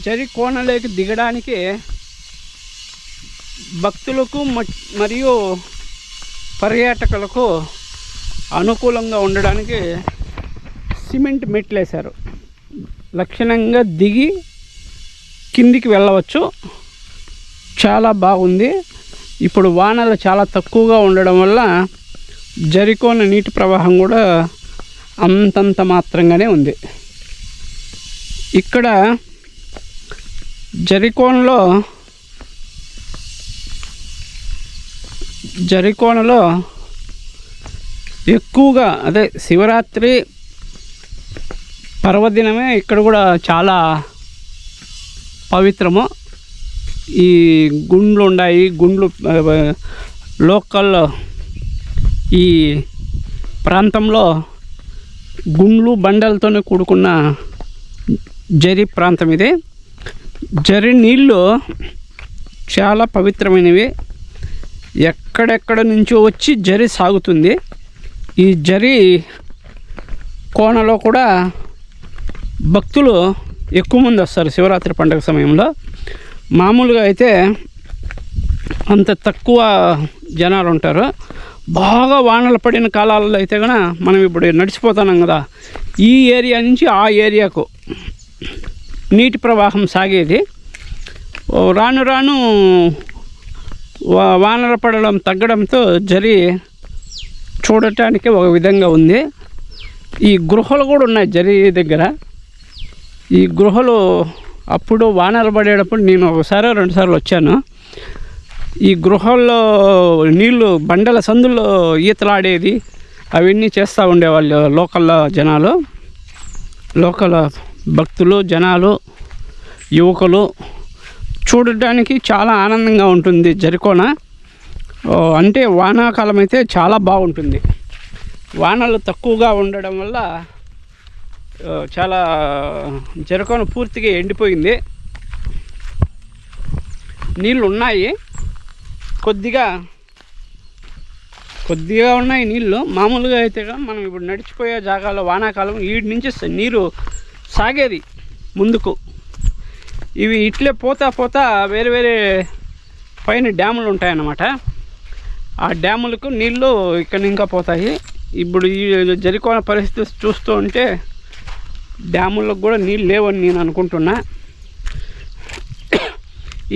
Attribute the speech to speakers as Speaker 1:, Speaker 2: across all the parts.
Speaker 1: జరి కోనలోకి దిగడానికి భక్తులకు మరియు పర్యాటకులకు అనుకూలంగా ఉండడానికి సిమెంట్ మెట్లు వేశారు. లక్షణంగా దిగి కిందికి వెళ్ళవచ్చు. చాలా బాగుంది. ఇప్పుడు వానలు చాలా తక్కువగా ఉండడం వల్ల జరికోన నీటి ప్రవాహం కూడా అంతంత మాత్రంగానే ఉంది. ఇక్కడ జరికోనలో ఎక్కువగా అదే శివరాత్రి పర్వదినమే ఇక్కడ కూడా చాలా పవిత్రము. ఈ గుండ్లు ఉన్నాయి. గుండ్లు లోకల్ ఈ ప్రాంతంలో గుండ్లు బండలతోనే కూడుకున్న జరి ప్రాంతం ఇది. జరి నీళ్ళు చాలా పవిత్రమైనవి. ఎక్కడెక్కడ నుంచో వచ్చి జరి సాగుతుంది. ఈ జరి కోనలో కూడా భక్తులు ఎక్కువ మంది వస్తారు శివరాత్రి పండుగ సమయంలో. మామూలుగా అయితే అంత తక్కువ జనాలు ఉంటారు. బాగా వానలు పడిన కాలాల్లో అయితే కనుక మనం ఇప్పుడు నడిచిపోతున్నాం కదా, ఈ ఏరియా నుంచి ఆ ఏరియాకు నీటి ప్రవాహం సాగేది. రాను రాను వానలు పడడం తగ్గడంతో జరి చూడటానికి ఒక విధంగా ఉంది. ఈ గృహలు కూడా ఉన్నాయి జరి దగ్గర. ఈ గృహలు అప్పుడు వానలు పడేటప్పుడు నేను ఒకసారి 2 సార్లు వచ్చాను. ఈ గృహల్లో నీళ్ళు బండల సందుల్లో ఈతలాడేది అవన్నీ చేస్తూ ఉండేవాళ్ళు లోకల్ భక్తులు, జనాలు, యువకులు. చూడటానికి చాలా ఆనందంగా ఉంటుంది జరికోన. అంటే వానాకాలం అయితే చాలా బాగుంటుంది. వానలు తక్కువగా ఉండడం వల్ల చాలా జరికోన పూర్తిగా ఎండిపోయింది. నీళ్ళు ఉన్నాయి, కొద్దిగా ఉన్నాయి నీళ్ళు. మామూలుగా అయితే మనం ఇప్పుడు నడిచిపోయే జాగాలో వానాకాలం వీడి నుంచి నీరు సాగేది ముందుకు. ఇవి ఇట్లే పోతా వేరే పైన డ్యాములు ఉంటాయన్నమాట. ఆ డ్యాములకు నీళ్ళు ఇక్కడ ఇంకా పోతాయి. ఇప్పుడు ఈ జరికోన పరిస్థితి చూస్తూ ఉంటే డ్యాములకు కూడా నీళ్ళు లేవని నేను అనుకుంటున్నా.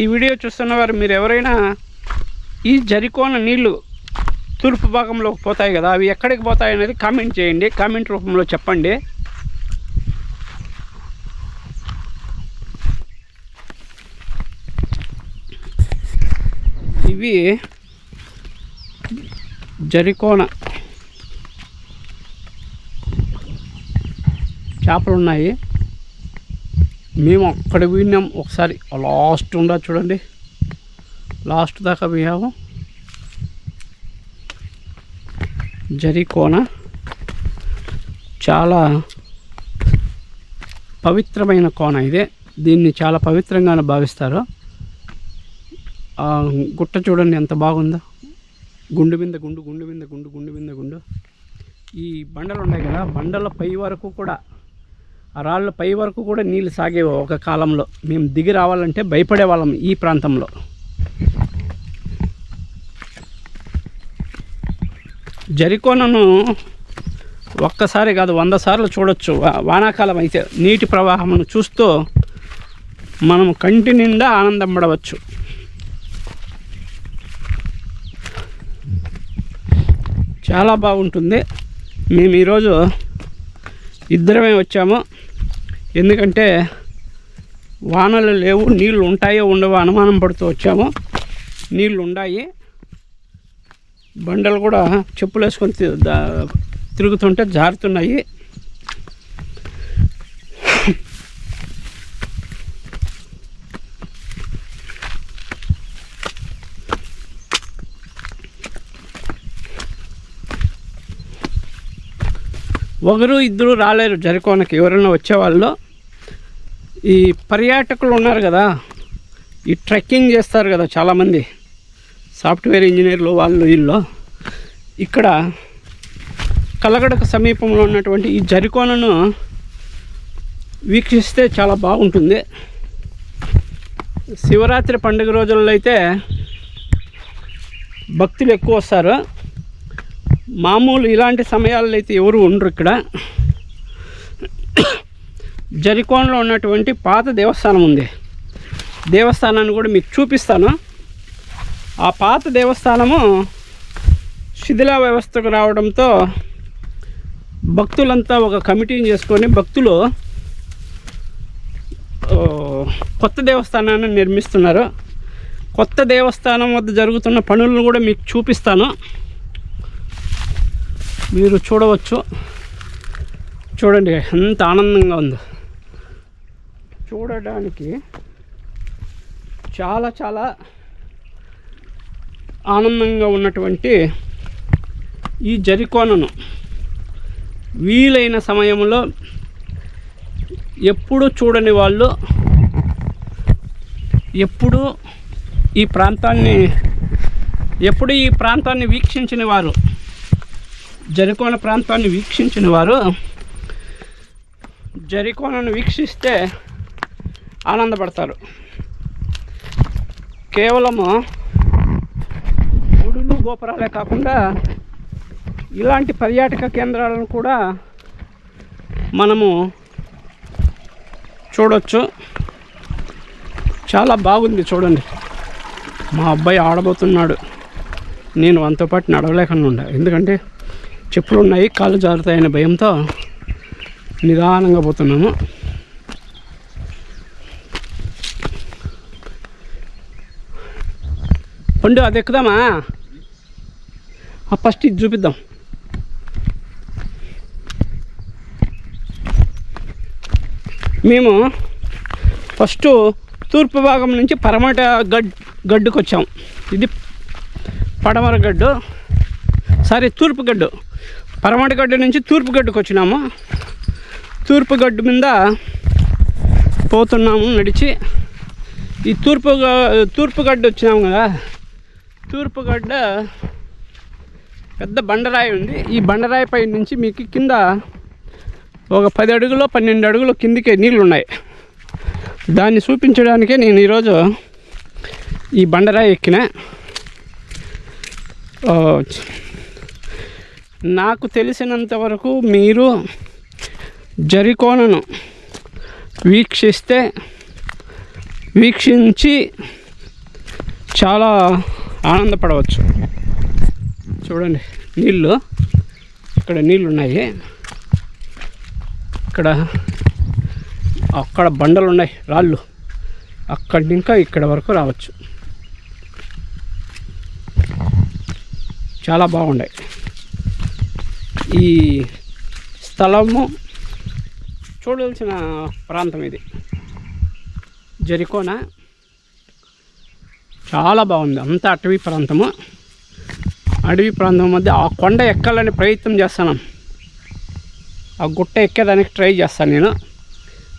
Speaker 1: ఈ వీడియో చూస్తున్నవారు మీరు ఎవరైనా ఈ జరికోన నీళ్ళు తూర్పు భాగంలోకి పోతాయి కదా, అవి ఎక్కడికి పోతాయి అనేది కామెంట్ చేయండి. కామెంట్ రూపంలో చెప్పండి. ఇవి జరికోన చేపలు ఉన్నాయి. మేము అక్కడ పోయినాం ఒకసారి. లాస్ట్ ఉండదు చూడండి, లాస్ట్ దాకా పోయాము. జరికోన చాలా పవిత్రమైన కోన ఇది. దీన్ని చాలా పవిత్రంగానే భావిస్తారు. గుట్ట చూడండి ఎంత బాగుందో. గుండు మీద గుండు. ఈ బండలు ఉన్నాయి కదా, బండల పై వరకు కూడా, ఆ రాళ్ళ పై వరకు కూడా నీళ్ళు సాగేవి ఒక కాలంలో. మేము దిగి రావాలంటే భయపడేవాళ్ళం ఈ ప్రాంతంలో. జరికోనను ఒక్కసారి కాదు 100 సార్లు చూడొచ్చు. వానాకాలం అయితే నీటి ప్రవాహమును చూస్తూ మనం కంటి నిండా ఆనందం పడవచ్చు. చాలా బాగుంటుంది. మేము ఈరోజు ఇద్దరమే వచ్చాము. ఎందుకంటే వానలు లేవు, నీళ్ళు ఉంటాయో ఉండవో అనుమానం పడుతూ వచ్చాము. నీళ్ళు ఉన్నాయి. బండలు కూడా చెప్పులు వేసుకొని తిరుగుతుంటే జారుతున్నాయి. ఒకరు ఇద్దరు రాలేరు జరికోనకి. ఎవరైనా వచ్చేవాళ్ళు, ఈ పర్యాటకులు ఉన్నారు కదా, ఈ ట్రెక్కింగ్ చేస్తారు కదా చాలామంది, సాఫ్ట్వేర్ ఇంజనీర్లు వాళ్ళు వీళ్ళు. ఇక్కడ కలగడకు సమీపంలో ఉన్నటువంటి ఈ జరికోనను వీక్షిస్తే చాలా బాగుంటుంది. శివరాత్రి పండుగ రోజుల్లో అయితే భక్తులు ఎక్కువ వస్తారు. మామూలు ఇలాంటి సమయాల్లో అయితే ఎవరు ఉండరు. ఇక్కడ జరికోనలో ఉన్నటువంటి పాత దేవస్థానం ఉంది. దేవస్థానాన్ని కూడా మీకు చూపిస్తాను. ఆ పాత దేవస్థానము శిథిలా వ్యవస్థకు రావడంతో భక్తులంతా ఒక కమిటీని చేసుకొని భక్తులు కొత్త దేవస్థానాన్ని నిర్మిస్తున్నారు. కొత్త దేవస్థానం వద్ద జరుగుతున్న పనులను కూడా మీకు చూపిస్తాను. మీరు చూడవచ్చు. చూడండి ఎంత ఆనందంగా ఉందో. చూడడానికి చాలా చాలా ఆనందంగా ఉన్నటువంటి ఈ జరికోనను వీలైన సమయంలో ఎప్పుడు చూడని వాళ్ళు, ఎప్పుడు ఈ ప్రాంతాన్ని వీక్షించిన వారు, జరికోన ప్రాంతాన్ని వీక్షించిన వారు జరికోనను వీక్షిస్తే ఆనందపడతారు. కేవలము గుడులు గోపురాలే కాకుండా ఇలాంటి పర్యాటక కేంద్రాలను కూడా మనము చూడవచ్చు. చాలా బాగుంది. చూడండి, మా అబ్బాయి ఆడబోతున్నాడు. నేను వంతో పాటు నడవలేకుండా ఉండా, ఎందుకంటే చెప్పులు ఉన్నాయి, కాళ్ళు జారుతాయనే భయంతో నిదానంగా పోతున్నాము. పండు అది ఎక్కుదామా? ఫస్ట్ ఇది చూపిద్దాం. మేము ఫస్ట్ తూర్పు భాగం నుంచి పడమట గడ్డుకు వచ్చాం. ఇది పడమర గడ్డు, తూర్పు గడ్డు. పడమట గడ్డు నుంచి తూర్పు గడ్డుకు వచ్చినాము. తూర్పు గడ్డు మీద పోతున్నాము నడిచి. ఈ తూర్పు గడ్డు వచ్చినాము కదా. తూర్పు గడ్డ పెద్ద బండరాయి ఉంది. ఈ బండరాయి పై నుంచి మీకు కింద ఒక 10 అడుగులో 12 అడుగులు కిందికే నీళ్ళు ఉన్నాయి. దాన్ని చూపించడానికే నేను ఈరోజు ఈ బండరాయి ఎక్కిన. నాకు తెలిసినంత వరకు మీరు జరికోనను వీక్షించి చాలా ఆనందపడవచ్చు. చూడండి, నీళ్ళు ఇక్కడ నీళ్ళు ఉన్నాయి. అక్కడ బండలు ఉన్నాయి, రాళ్ళు. అక్కడి ఇంకా ఇక్కడ వరకు రావచ్చు. చాలా బాగున్నాయి. ఈ స్థలము చూడాల్సిన ప్రాంతం ఇది. జరికోన చాలా బాగుంది. అంతా అటవీ ప్రాంతము. అడవి ప్రాంతం మధ్య ఆ కొండ ఎక్కాలని ప్రయత్నం చేస్తాను. ఆ గుట్ట ఎక్కేదానికి ట్రై చేస్తాను నేను.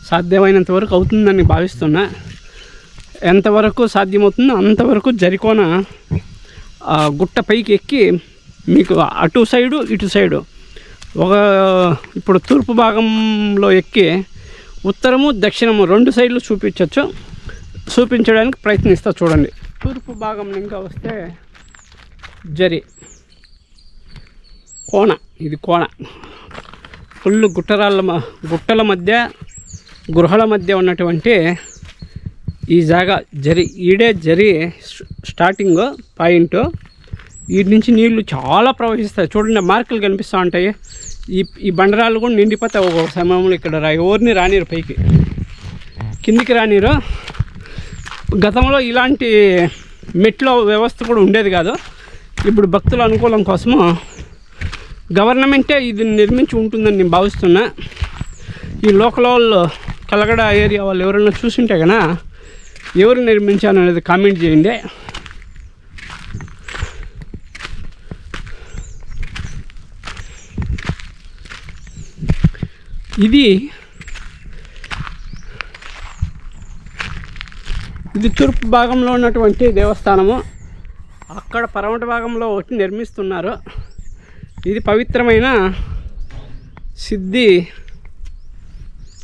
Speaker 1: సాధ్యమైనంత వరకు అవుతుందని భావిస్తున్నా. ఎంతవరకు సాధ్యమవుతుందో అంతవరకు జరికోన ఆ గుట్ట పైకి ఎక్కి మీకు అటు సైడు ఇటు సైడు ఇప్పుడు తూర్పు భాగంలో ఎక్కి ఉత్తరము దక్షిణము 2 సైడ్లు చూపించడానికి ప్రయత్నిస్తా. చూడండి, తూర్పు భాగం ఇంకా వస్తే కోన. ఇది కోన. ఫుల్ గుట్టల మధ్య గృహాల మధ్య ఉన్నటువంటి ఈ జాగా ఈడే స్టార్టింగ్ పాయింట్. వీటి నుంచి నీళ్లు చాలా ప్రవహిస్తాయి. చూడండి, మార్కులు కనిపిస్తూ ఉంటాయి. ఈ బండరాళ్ళు కూడా నిండిపోతాయి ఒక్కొక్క సమయంలో. ఇక్కడ ఎవరిని రానిరు, పైకి కిందికి రానిరు. గతంలో ఇలాంటి మెట్ల వ్యవస్థ కూడా ఉండేది కాదు. ఇప్పుడు భక్తుల అనుకూలం కోసము గవర్నమెంటే ఇది నిర్మించి ఉంటుందని నేను భావిస్తున్నా. ఈ లోకల్ వాళ్ళు, కలగడ ఏరియా వాళ్ళు ఎవరైనా చూసింటే కన్నా ఎవరు నిర్మించాను అనేది కామెంట్ చేయండి. ఇది తూర్పు భాగంలో ఉన్నటువంటి దేవస్థానము. అక్కడ పడమట భాగంలో ఒకటి నిర్మిస్తున్నారు. ఇది పవిత్రమైన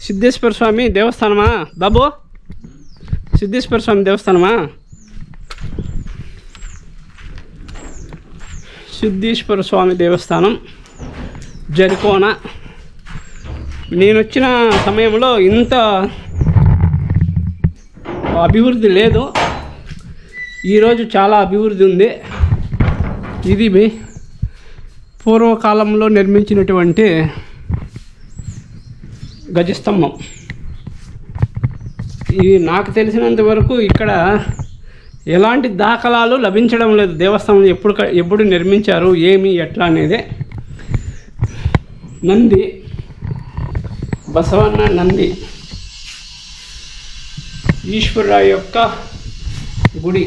Speaker 1: సిద్ధేశ్వర స్వామి దేవస్థానమా బాబు? సిద్ధేశ్వర స్వామి దేవస్థానమా? సిద్ధేశ్వర స్వామి దేవస్థానం జరికోన. నేను వచ్చిన సమయంలో ఇంత అభివృద్ధి లేదు, ఈరోజు చాలా అభివృద్ధి ఉంది. ఇది పూర్వకాలంలో నిర్మించినటువంటి గజస్తంభం. ఇది నాకు తెలిసినంత వరకు ఇక్కడ ఎలాంటి దాఖలాలు లభించడం లేదు. దేవస్థానం ఎప్పుడు నిర్మించారు, ఏమి, ఎట్లా అనేది. నంది, బసవన్న నంది, ఈశ్వరరావు యొక్క గుడి.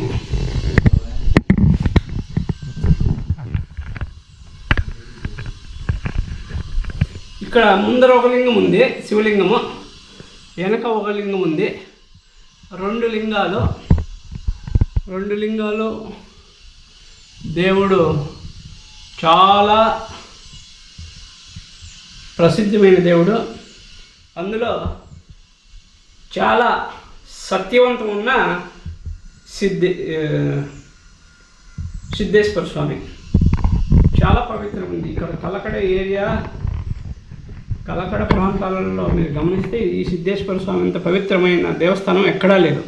Speaker 1: ఇక్కడ ముందర ఒక లింగం ఉంది, శివలింగము. వెనక ఒక లింగం ఉంది. రెండు లింగాలు. దేవుడు చాలా ప్రసిద్ధమైన దేవుడు. అందులో చాలా సత్యవంతం ఉన్న సిద్ధేశ్వర స్వామి చాలా పవిత్రం ఉంది. ఇక్కడ కలకడ ప్రాంతాలలో మీరు గమనిస్తే ఈ సిద్ధేశ్వర స్వామి అంత పవిత్రమైన దేవస్థానం ఎక్కడా లేదు.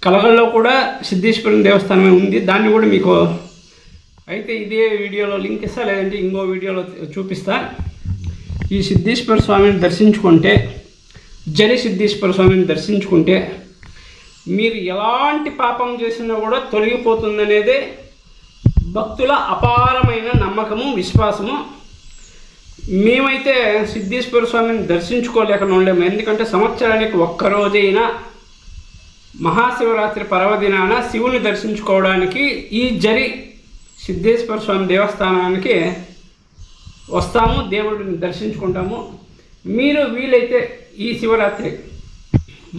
Speaker 1: కలగల్లో కూడా సిద్ధేశ్వరం దేవస్థానమే ఉంది, దాన్ని కూడా మీకు అయితే ఇదే వీడియోలో లింక్ ఇస్తా, లేదంటే ఇంకో వీడియోలో చూపిస్తా. ఈ సిద్ధేశ్వర స్వామిని దర్శించుకుంటే, జరి సిద్ధేశ్వర స్వామిని దర్శించుకుంటే మీరు ఎలాంటి పాపం చేసినా కూడా తొలగిపోతుందనేదే భక్తుల అపారమైన నమ్మకము, విశ్వాసము. మేమైతే సిద్ధేశ్వర స్వామిని దర్శించుకోలేకుండా ఉండేము. ఎందుకంటే సంవత్సరానికి ఒక్కరోజైనా మహాశివరాత్రి పర్వదినాన శివుని దర్శించుకోవడానికి ఈ జరి సిద్ధేశ్వర స్వామి దేవస్థానానికి వస్తాము, దేవుడిని దర్శించుకుంటాము. మీరు వీలైతే ఈ శివరాత్రి,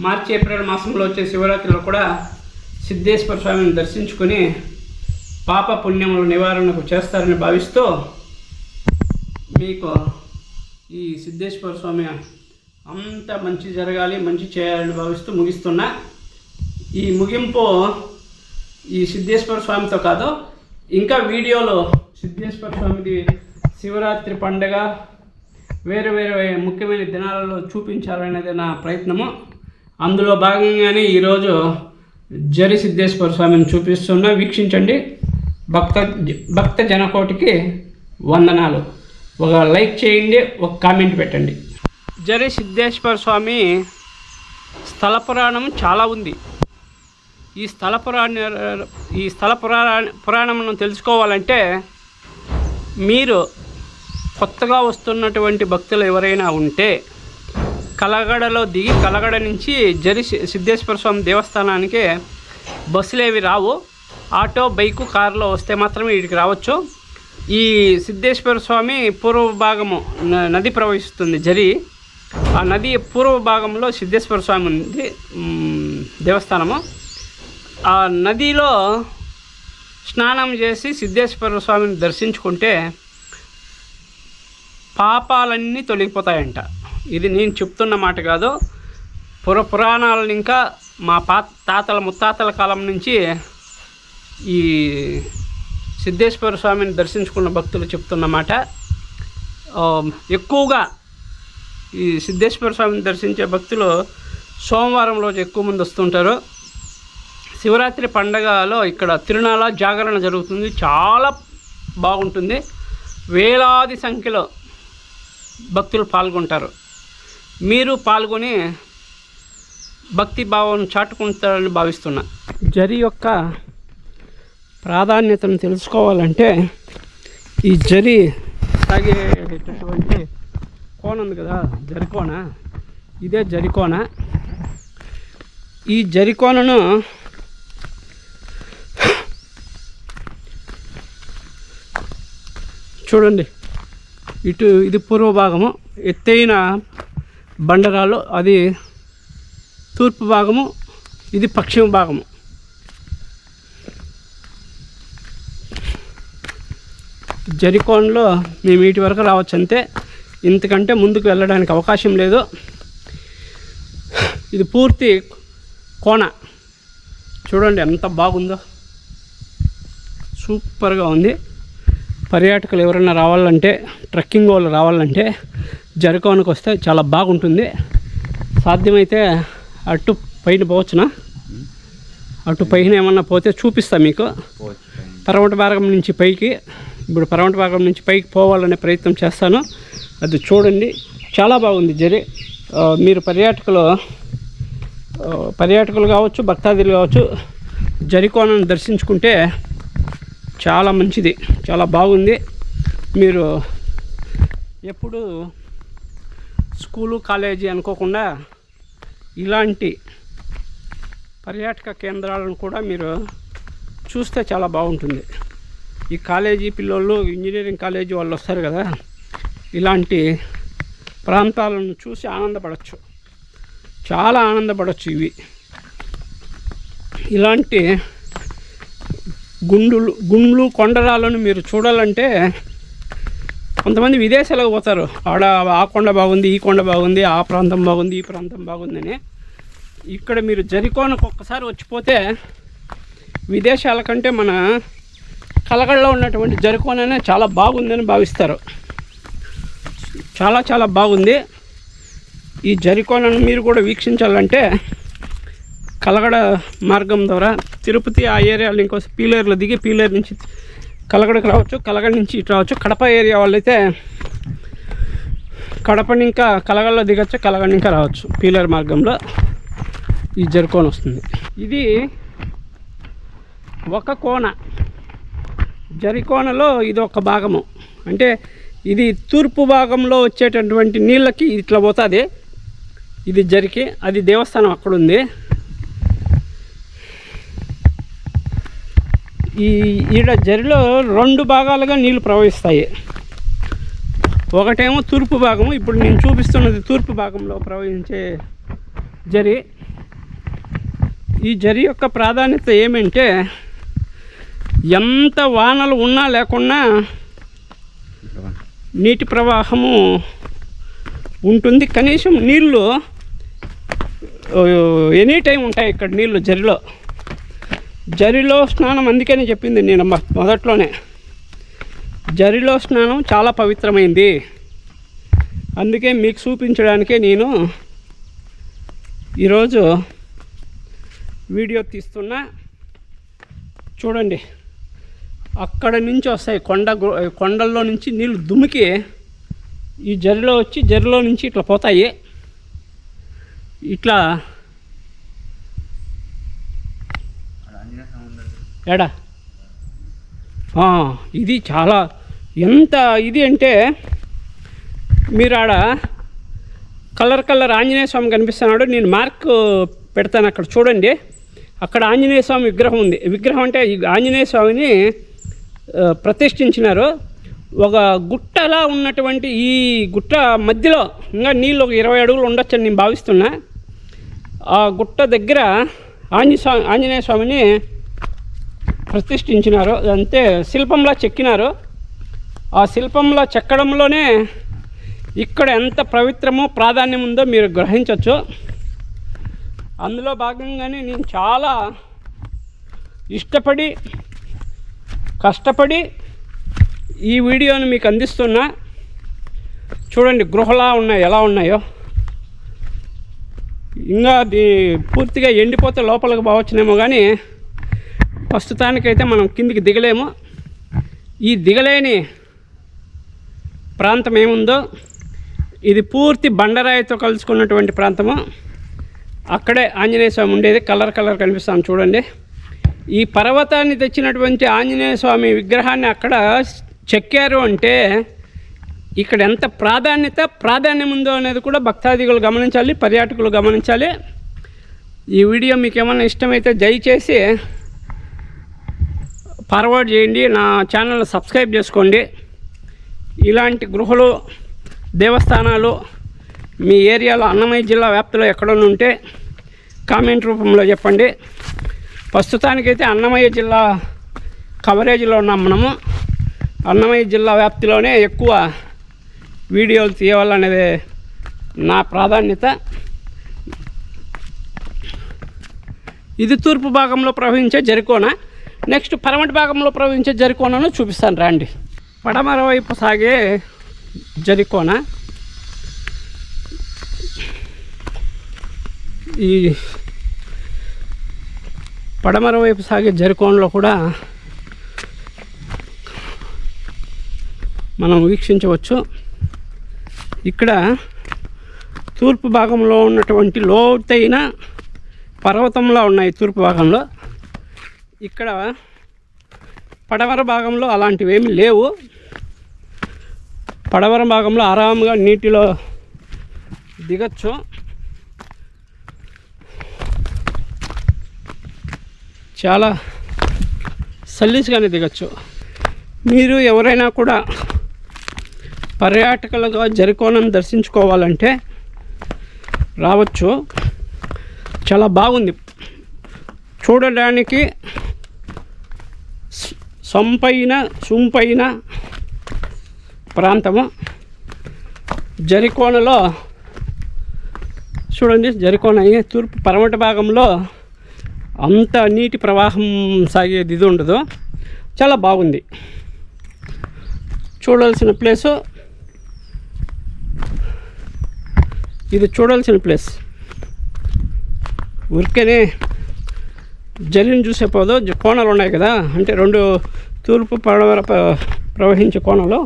Speaker 1: మార్చి ఏప్రిల్ మాసంలో వచ్చే శివరాత్రిలో కూడా సిద్ధేశ్వర స్వామిని దర్శించుకొని పాప పుణ్యముల నివారణకు చేస్తారని భావిస్తూ మీకు ఈ సిద్ధేశ్వర స్వామి అంత మంచి జరగాలి, మంచి చేయాలని భావిస్తూ ముగిస్తున్నా. ఈ ముగింపు ఈ సిద్ధేశ్వర స్వామితో కాదు, ఇంకా వీడియోలో సిద్ధేశ్వర స్వామిది శివరాత్రి పండుగ వేరే ముఖ్యమైన దినాలలో చూపించాలనేది నా ప్రయత్నము. అందులో భాగంగానే ఈరోజు జరి సిద్ధేశ్వర స్వామిని చూపిస్తున్నా, వీక్షించండి. భక్త జనకోటికి వందనాలు. ఒక లైక్ చేయండి, ఒక కామెంట్ పెట్టండి. జరి సిద్ధేశ్వర స్వామి స్థల పురాణం చాలా ఉంది. ఈ స్థల పురాణమును తెలుసుకోవాలంటే మీరు కొత్తగా వస్తున్నటువంటి భక్తులు ఎవరైనా ఉంటే కలగడలో దిగి, కలగడ నుంచి జరి సిద్ధేశ్వర స్వామి దేవస్థానానికి బస్సులేవి రావు. ఆటో, బైకు, కారులో వస్తే మాత్రమే వీడికి రావచ్చు. ఈ సిద్ధేశ్వర స్వామి పూర్వ భాగము నది ప్రవహిస్తుంది, జరి. ఆ నది పూర్వ భాగంలో సిద్ధేశ్వర స్వామి ఉంది దేవస్థానము. ఆ నదిలో స్నానం చేసి సిద్ధేశ్వర స్వామిని దర్శించుకుంటే పాపాలన్నీ తొలగిపోతాయంట. ఇది నేను చెప్తున్న మాట కాదు, పురాణాలను ఇంకా మా తాతల ముత్తాతల కాలం నుంచి ఈ సిద్ధేశ్వర స్వామిని దర్శించుకున్న భక్తులు చెప్తున్నమాట. ఎక్కువగా ఈ సిద్ధేశ్వర స్వామిని దర్శించే భక్తులు సోమవారం రోజు ఎక్కువ మంది వస్తుంటారు. శివరాత్రి పండగలో ఇక్కడ తిరునాళ జాగరణ జరుగుతుంది, చాలా బాగుంటుంది. వేలాది సంఖ్యలో భక్తులు పాల్గొంటారు. మీరు పాల్గొని భక్తి భావం చాటుకుంటారని భావిస్తున్నా. జరి యొక్క ప్రాధాన్యతను తెలుసుకోవాలంటే ఈ జరి సాగేటటువంటి కోన ఉంది కదా, జరికోన, ఇదే జరికోన. ఈ జరికోనను చూడండి, ఇది పూర్వ భాగము, ఎత్తైన బండరాలు, అది తూర్పు భాగము, ఇది పశ్చిమ భాగము. జరికోన్లో మేము వీటి వరకు రావచ్చు అంతే, ఇంతకంటే ముందుకు వెళ్ళడానికి అవకాశం లేదు. ఇది పూర్తి కోన. చూడండి ఎంత బాగుందో, సూపర్గా ఉంది. పర్యాటకులు ఎవరైనా రావాలంటే, ట్రెక్కింగ్ వాళ్ళు రావాలంటే జరికోనకు వస్తే చాలా బాగుంటుంది. సాధ్యమైతే అటు పైన పోవచ్చునా, అటు పైన ఏమన్నా పోతే చూపిస్తా మీకు. పర్వత భాగం నుంచి పైకి, ఇప్పుడు పర్వత భాగం నుంచి పైకి పోవాలనే ప్రయత్నం చేస్తాను. అది చూడండి, చాలా బాగుంది జరి. మీరు పర్యాటకులు కావచ్చు, భక్తాదులు కావచ్చు, జరికోనను దర్శించుకుంటే చాలా మంచిది, చాలా బాగుంది. మీరు ఎప్పుడు స్కూలు కాలేజీ అనుకోకుండా ఇలాంటి పర్యాటక కేంద్రాలను కూడా మీరు చూస్తే చాలా బాగుంటుంది. ఈ కాలేజీ పిల్లలు, ఇంజనీరింగ్ కాలేజీ వాళ్ళు వస్తారు కదా, ఇలాంటి ప్రాంతాలను చూసి ఆనందపడవచ్చు, చాలా ఆనందపడవచ్చు. ఇలాంటి గుండ్లు కొండరాలను మీరు చూడాలంటే కొంతమంది విదేశాలకు పోతారు. ఆడ ఆ కొండ బాగుంది, ఈ కొండ బాగుంది, ఆ ప్రాంతం బాగుంది, ఈ ప్రాంతం బాగుందని. ఇక్కడ మీరు జరికోనకు ఒక్కసారి వచ్చిపోతే విదేశాల కంటే మన కలగడలో ఉన్నటువంటి జరికోననే చాలా బాగుందని భావిస్తారు. చాలా చాలా బాగుంది. ఈ జరికోనను మీరు కూడా వీక్షించాలంటే కలగడ మార్గం ద్వారా తిరుపతి ఆ ఏరియాలో ఇంకోసం పీలేరులో దిగి, పీలేరు నుంచి కలగడకు రావచ్చు, కలగడ నుంచి ఇటు రావచ్చు. కడప ఏరియా వాళ్ళైతే కడపని ఇంకా కలగడలో దిగచ్చు, కలగడ ఇంకా రావచ్చు. పీలేరు మార్గంలో ఈ జరికోన వస్తుంది. ఇది ఒక కోన, జరికోనలో ఇది ఒక భాగము. అంటే ఇది తూర్పు భాగంలో వచ్చేటటువంటి నీళ్ళకి ఇట్లా పోతుంది. ఇది జరికి, అది దేవస్థానం అక్కడుంది. ఈడ జరిలో 2 భాగాలుగా నీళ్లు ప్రవహిస్తాయి. ఒకటేమో తూర్పు భాగము, ఇప్పుడు నేను చూపిస్తున్నది తూర్పు భాగంలో ప్రవహించే జరి. ఈ జరి యొక్క ప్రాధాన్యత ఏమంటే, ఎంత వానలు ఉన్నా లేకున్నా నీటి ప్రవాహము ఉంటుంది. కనీసం నీళ్ళు ఎనీ టైం ఉంటాయి ఇక్కడ నీళ్ళు జరిలో స్నానం. అందుకని చెప్పింది నేను మొదట్లోనే, జరిలో స్నానం చాలా పవిత్రమైంది. అందుకే మీకు చూపించడానికే నేను ఈరోజు వీడియో తీస్తున్నా. చూడండి, అక్కడ నుంచి వస్తాయి కొండల్లో నుంచి నీళ్ళు దుమికి ఈ జరిలో వచ్చి, జరిలో నుంచి ఇట్లా పోతాయి. ఇట్లా ఎడా ఇది చాలా ఎంత ఇది అంటే, మీరు ఆడ కలర్ ఆంజనేయ స్వామి కనిపిస్తున్నాడు. నేను మార్క్ పెడతాను అక్కడ చూడండి. అక్కడ ఆంజనేయ స్వామి విగ్రహం ఉంది. విగ్రహం అంటే ఆంజనేయ స్వామిని ప్రతిష్ఠించినారు. ఒక గుట్టలా ఉన్నటువంటి ఈ గుట్ట మధ్యలో ఇంకా నీళ్ళు ఒక 20 అడుగులు ఉండొచ్చని నేను భావిస్తున్నా. ఆ గుట్ట దగ్గర ఆంజనేయ స్వామిని ప్రతిష్ఠించినారు. అంతే శిల్పంలా చెక్కినారు. ఆ శిల్పంలా చెక్కడంలోనే ఇక్కడ ఎంత పవిత్రమో ప్రాధాన్యం ఉందో మీరు గ్రహించవచ్చు. అందులో భాగంగానే నేను చాలా ఇష్టపడి, కష్టపడి ఈ వీడియోని మీకు అందిస్తున్నా. చూడండి గృహలా ఉన్నాయి, ఎలా ఉన్నాయో. ఇంకా అది పూర్తిగా ఎండిపోతే లోపలికి పోవచ్చునేమో, కానీ ప్రస్తుతానికైతే మనం కిందికి దిగలేము. ఈ దిగలేని ప్రాంతం ఏముందో, ఇది పూర్తి బండరాయితో కలుసుకున్నటువంటి ప్రాంతము. అక్కడే ఆంజనేయ స్వామి ఉండేది. కలర్ కనిపిస్తాను చూడండి. ఈ పర్వతాన్ని తెచ్చినటువంటి ఆంజనేయ స్వామి విగ్రహాన్ని అక్కడ చెక్కారు అంటే ఇక్కడ ఎంత ప్రాధాన్యం ఉందో అనేది కూడా భక్తాదిగులు గమనించాలి, పర్యాటకులు గమనించాలి. ఈ వీడియో మీకు ఏమైనా ఇష్టమైతే దయచేసి ఫార్వర్డ్ చేయండి, నా ఛానల్ సబ్స్క్రైబ్ చేసుకోండి. ఇలాంటి గృహలు, దేవస్థానాలు మీ ఏరియాలో అన్నమయ్య జిల్లా వ్యాప్తిలో ఎక్కడైనా ఉంటే కామెంట్ రూపంలో చెప్పండి. ప్రస్తుతానికైతే అన్నమయ్య జిల్లా కవరేజ్లో ఉన్నాం మనము. అన్నమయ్య జిల్లా వ్యాప్తిలోనే ఎక్కువ వీడియోలు తీయాలనేది నా ప్రాధాన్యత. ఇది తూర్పు భాగంలో ప్రవహించే జరికోన. నెక్స్ట్ పడమటి భాగంలో ప్రవహించే జరికోనను చూపిస్తాను రండి. పడమర వైపు సాగే జరికోన. ఈ పడమర వైపు సాగే జరికోనలో కూడా మనం వీక్షించవచ్చు. ఇక్కడ తూర్పు భాగంలో ఉన్నటువంటి లోతైన పర్వతంలా ఉన్నాయి తూర్పు భాగంలో. ఇక్కడ పడమర భాగంలో అలాంటివి ఏమీ లేవు. పడమర భాగంలో ఆరాముగా నీటిలో దిగచ్చు. చాలా సల్లీస్గానే దిగచ్చు. మీరు ఎవరైనా కూడా పర్యాటకులుగా జరికోనను దర్శించుకోవాలంటే రావచ్చు. చాలా బాగుంది, చూడడానికి సొంపైన ప్రాంతము. జరికోనలో చూడండి, జరికోన తూర్పు పడమటి భాగంలో అంత నీటి ప్రవాహం సాగేది ఇది ఉండదు. చాలా బాగుంది, చూడాల్సిన ప్లేసు ఇది. చూడాల్సిన ప్లేస్. ఊరికేనే జరిని చూసే పోదు. కోణాలు ఉన్నాయి కదా, అంటే రెండు తూర్పు పడమర ప్రవహించే కోణాలు,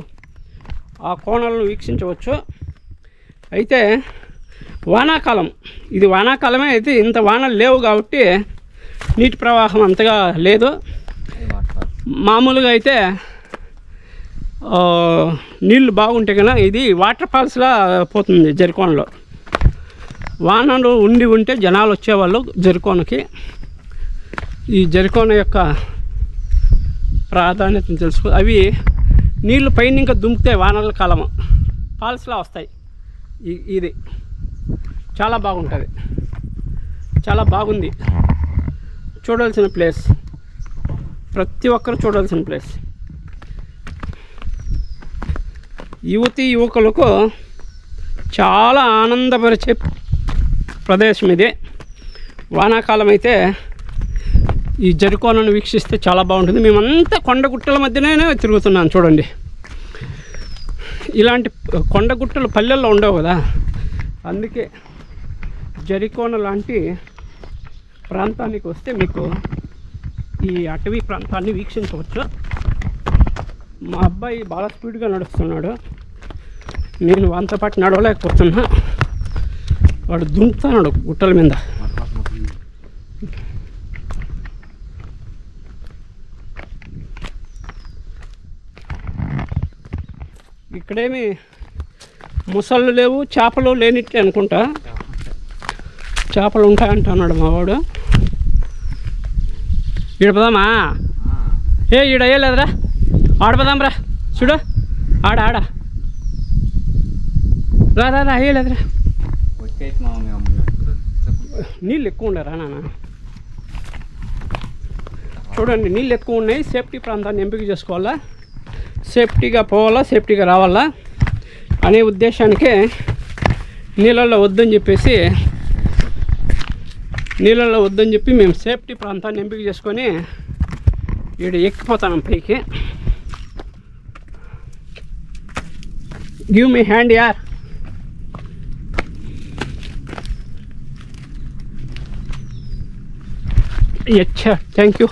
Speaker 1: ఆ కోణాలను వీక్షించవచ్చు. అయితే వానాకాలం, ఇది వానాకాలమే. అయితే ఇంత వానలు లేవు కాబట్టి నీటి ప్రవాహం అంతగా లేదు. మామూలుగా అయితే నీళ్ళు బాగుంటే కన్నా ఇది వాటర్ ఫాల్స్లా పోతుంది జరికోనలో. వానలు ఉంటే జనాలు వచ్చేవాళ్ళు జరికోనకి. ఈ జరికోన యొక్క ప్రాధాన్యతను తెలుసుకో. అవి నీళ్ళు పైన ఇంకా దుంకుతాయి, వానల కాలము ఫాల్స్లా వస్తాయి. ఇది చాలా బాగుంటుంది, చాలా బాగుంది. చూడాల్సిన ప్లేస్, ప్రతి ఒక్కరు చూడాల్సిన ప్లేస్. యువకులకు చాలా ఆనందపరిచే ప్రదేశం ఇది. వానాకాలం అయితే ఈ జరికోనను వీక్షిస్తే చాలా బాగుంటుంది. మేమంతా కొండగుట్టల మధ్యనే తిరుగుతున్నాను చూడండి. ఇలాంటి కొండగుట్టలు పల్లెల్లో ఉండవు కదా, అందుకే జరికోన లాంటి ప్రాంతానికి వస్తే మీకు ఈ అటవీ ప్రాంతాన్ని వీక్షించవచ్చు. మా అబ్బాయి బాగా స్పీడ్గా నడుస్తున్నాడు, నేను వాంతో పాటు నడవలేకపోతున్నా. వాడు దుంకుతున్నాడు గుట్టల మీద. ఇక్కడేమి ముసళ్ళు లేవు, చేపలు లేనిట్టే అనుకుంటా. చేపలు ఉంటాయంటున్నాడు మా వాడు. ఈడపదామా? ఈడ అయ్యలేదురా, ఆడపదాం రా. చూడు ఆడ రా అయ్యలేదురా. నీళ్ళు ఎక్కువ ఉండరా నాన్న? చూడండి, నీళ్ళు ఎక్కువ ఉన్నాయి. సేఫ్టీ ప్రాంతాన్ని ఎంపిక చేసుకోవాలా, సేఫ్టీగా పోవాలా, సేఫ్టీగా రావాలా అనే ఉద్దేశానికే నీళ్ళల్లో వద్దని చెప్పి మేము సేఫ్టీ ప్రాంతాన్ని ఎంపిక చేసుకొని ఈడ ఎక్కిపోతాను పైకి. గివ్ మీ హ్యాండ్ యార్. अच्छा, थैंक यू.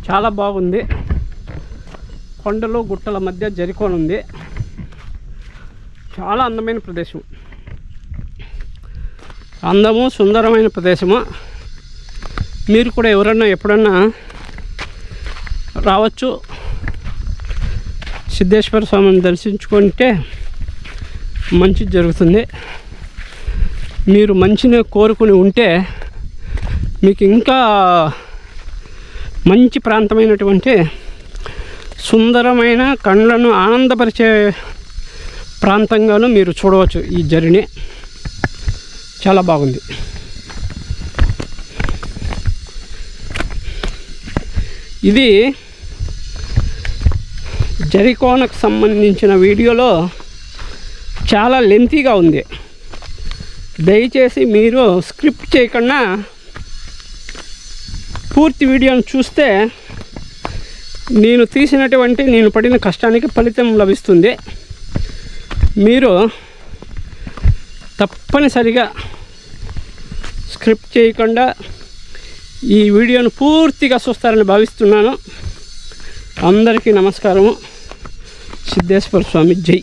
Speaker 1: చాలా బాగుంది. కొండలు గుట్టల మధ్య జరికోన ఉంది. చాలా అందమైన ప్రదేశం, అందము సుందరమైన ప్రదేశము. మీరు కూడా ఎవరన్నా ఎప్పుడన్నా రావచ్చు, సిద్ధేశ్వర స్వామిని దర్శించుకుంటే మంచి జరుగుతుంది. మీరు మంచిని కోరుకుని ఉంటే మీకు ఇంకా మంచి ప్రాంతమైనటువంటి సుందరమైన కళ్ళను ఆనందపరిచే ప్రాంతంగాను మీరు చూడవచ్చు. ఈ జర్నీ చాలా బాగుంది. ఇది జరికోనకు సంబంధించిన వీడియోలో చాలా లెంతీగా ఉంది. దయచేసి మీరు స్క్రిప్ట్ చేయకుండా పూర్తి వీడియోను చూస్తే నేను పడిన కష్టానికి ఫలితం లభిస్తుంది. మీరు తప్పనిసరిగా స్క్రిప్ట్ చేయకుండా ఈ వీడియోను పూర్తిగా చూస్తారని భావిస్తున్నాను. అందరికీ నమస్కారము. సిద్ధేశ్వర స్వామి జై.